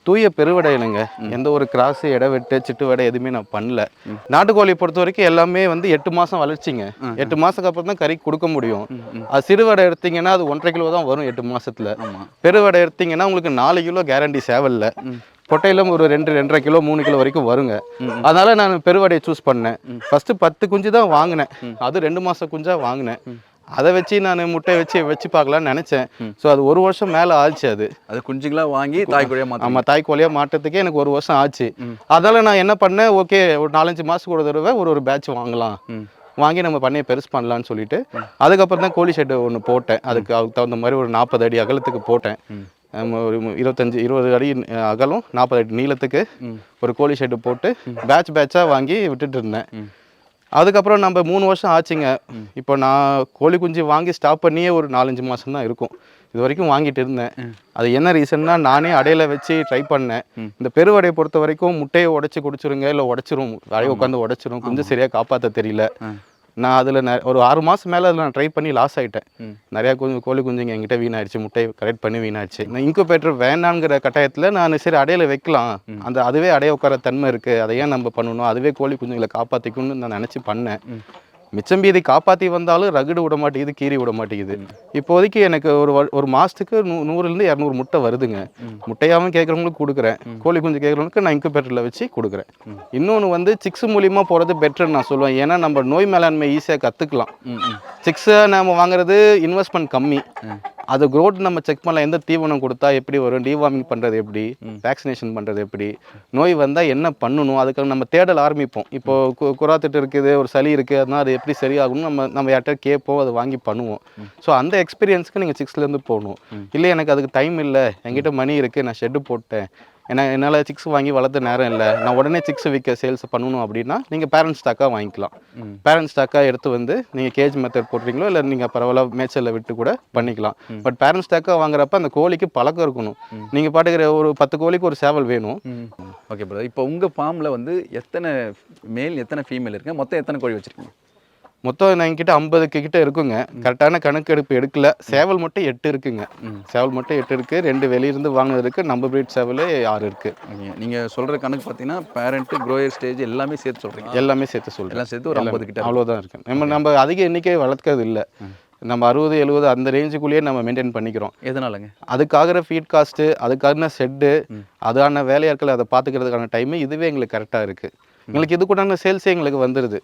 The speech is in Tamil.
தூய பெருவடையலுங்க. எந்த ஒரு கிராஸ், இடவெட்டு, சிட்டு வடை எதுவுமே நான் பண்ணல. நாட்டுக்கோழி பொறுத்த வரைக்கும் எல்லாமே வந்து 8 மாதம் வளர்ச்சிங்க. 8 மாதத்துக்கு அப்புறம் தான் கறி கொடுக்க முடியும். அது சிறுவடை எடுத்தீங்கன்னா அது 1,5 கிலோ தான் வரும் 8 மாதத்தில். பெருவடை எடுத்தீங்கன்னா உங்களுக்கு 4 கிலோ கேரண்டி சேவல்ல. பொட்டையிலும் ஒரு 2-2.5 கிலோ 3 கிலோ வரைக்கும் வருங்க. அதனால நான் பெருவடையை சூஸ் பண்ணேன். ஃபர்ஸ்ட் 10 குஞ்சு தான் வாங்கினேன். அது 2 மாதம் குஞ்சா வாங்கினேன். அதை வச்சு நான் முட்டை வச்சு பார்க்கலான்னு நினச்சேன். ஸோ அது 1 வருஷம் மேலே ஆச்சு. அது குஞ்சுங்களா வாங்கி தாய்க்கோழியாக மாற்ற. ஆமாம், தாய்க்கோழியாக மாற்றத்துக்கே எனக்கு 1 வருஷம் ஆச்சு. அதனால் நான் என்ன பண்ணேன், ஓகே ஒரு 4-5 மாதத்துக்கு ஒரு தடவை ஒரு பேட்ச் வாங்கலாம், வாங்கி நம்ம பண்ணையை பெருசு பண்ணலான்னு சொல்லிட்டு அதுக்கப்புறம் தான் கோழி ஷெட்டு ஒன்று போட்டேன். அதுக்கு தகுந்த மாதிரி ஒரு 40 அடி அகலத்துக்கு போட்டேன். ஒரு 25-20 அடி அகலம், 40 அடி நீளத்துக்கு ஒரு கோழி ஷெட்டு போட்டு பேட்சாக வாங்கி விட்டுட்டு இருந்தேன். அதுக்கப்புறம் நம்ம 3 வருஷம் ஆச்சுங்க. இப்போ நான் கோழி குஞ்சு வாங்கி ஸ்டாப் பண்ணியே ஒரு 4-5 மாதம் தான் இருக்கும். இது வரைக்கும் வாங்கிட்டு இருந்தேன். அது என்ன ரீசன்னா, நானே அடையில வச்சு ட்ரை பண்ணேன். இந்த பெருவடையை பொறுத்த வரைக்கும் முட்டையை உடச்சி குடிச்சிருங்க, இல்லை உடச்சிரும், அடைய உட்காந்து உடச்சிரும், குஞ்சு சரியாக காப்பாற்ற தெரியல. நான் அதில் ஒரு 6 மாதம் மேலே அதில் நான் ட்ரை பண்ணி லாஸ் ஆகிட்டேன். நிறையா கோழி குஞ்சுங்க என்கிட்ட வீணாயிடுச்சு, முட்டையை கரெக்ட் பண்ணி வீணாயிடுச்சு. நான் இன்குபேட்டர் வேணாங்கிற கட்டாயத்தில் நான் சரி அடையில வைக்கலாம், அதுவே அடைய உட்கார தன்மை இருக்குது, அதை ஏன் நம்ம பண்ணணும், அதுவே கோழி குஞ்சுங்களை காப்பாற்றிக்கணும்னு நான் நினச்சி பண்ணேன். மிச்சம் மீதி காப்பாற்றி வந்தாலும் ரகுடு விட மாட்டேங்குது, கீரி விட மாட்டேங்குது. இப்போதைக்கு எனக்கு ஒரு மாதத்துக்கு 100-200 முட்டை வருதுங்க. முட்டையாகவும் கேட்குறவங்களுக்கு கொடுக்குறேன், கோழி குஞ்சு கேட்குறவங்களுக்கு நான் இன்குபேட்டரில் வச்சு கொடுக்குறேன். இன்னொன்று வந்து சிக்ஸ் மூலியமாக போகிறது பெட்டர்னு நான் சொல்லுவேன். ஏன்னா நம்ம நோய் மேலாண்மை ஈஸியாக கற்றுக்கலாம். சிக்ஸை நம்ம வாங்குறது இன்வெஸ்ட்மெண்ட் கம்மி. அது க்ரோத் நம்ம செக் பண்ணலாம். எந்த தீவனம் கொடுத்தா எப்படி வரும், டிவார்மிங் பண்ணுறது எப்படி, வேக்சினேஷன் பண்ணுறது எப்படி, நோய் வந்தால் என்ன பண்ணணும், அதுக்கு நம்ம தேடல் ஆரம்பிப்போம். இப்போது குறாத்திட்டு இருக்குது, ஒரு சளி இருக்குது, அதனால் அது எப்படி சரியாகணும் நம்ம யார்கிட்ட கேட்போம், அதை வாங்கி பண்ணுவோம். ஸோ அந்த எக்ஸ்பீரியன்ஸுக்கு நீங்கள் 6லேருந்து போகணும். இல்லை எனக்கு அதுக்கு டைம் இல்லை, என்கிட்ட மணி இருக்குது, நான் ஷெட்டு போட்டேன், ஏன்னா என்னால் சிக்ஸ் வாங்கி வளர்த்த நேரம் இல்லை, நான் உடனே சிக்ஸ் விற்க சேல்ஸ் பண்ணணும் அப்படின்னா நீங்கள் பேரண்ட் ஸ்டாக்காக வாங்கிக்கலாம். பேரண்ட் ஸ்டாக்காக எடுத்து வந்து நீங்கள் கேஜ் மெத்தட் போடுறீங்களோ இல்லை நீங்கள் பரவாயில்ல மேய்ச்சலில் விட்டு கூட பண்ணிக்கலாம். பட் பேரண்ட் ஸ்டாக்காக வாங்குறப்ப அந்த கோழிக்கு பழக்கம் இருக்கணும். நீங்கள் பாட்டுக்கிற ஒரு 10 கோழிக்கு ஒரு சேவல் வேணும். ஓகே பிரதர், இப்போ உங்கள் ஃபார்மில் வந்து எத்தனை மேல் எத்தனை ஃபீமேல் இருக்குங்க, மொத்தம் எத்தனை கோழி வச்சுருக்கீங்க? மொத்தம் என்கிட்ட 50 கிட்ட இருக்குங்க. கரெக்டான கணக்கெடுப்பு எடுக்கல. சேவல் மட்டும் 8 இருக்குங்க. சேவல் மட்டும் 8 இருக்குது. 2 வெளியிருந்து வாங்கினது இருக்குது. நம்ம பிரீட் சேவல் 6 இருக்குது. நீங்கள் சொல்கிற கணக்கு பார்த்தீங்கன்னா பேரண்ட்டு க்ரோயர் ஸ்டேஜ் எல்லாமே சேர்த்து சொல்கிறீங்க? எல்லாமே சேர்த்து சொல்கிறேன். எல்லாம் சேர்த்து ஒரு 50 கிட்ட அவ்வளோதான் இருக்குது. நம்ம அதிக எண்ணிக்கை வளர்க்கறது இல்லை. நம்ம 60-70 அந்த ரேஞ்சுக்குள்ளேயே நம்ம மெயின்டைன் பண்ணிக்கிறோம். எதனாலங்க? அதுக்காகிற ஃபீட் காஸ்ட்டு, அதுக்கான ஷெட்டு, அதான வேலையாட்கள், அதை பார்த்துக்கிறதுக்கான டைமு இதுவே எங்களுக்கு கரெக்டாக இருக்குது. எங்களுக்கு இது கூட சேல்ஸே எங்களுக்கு வந்துடுது.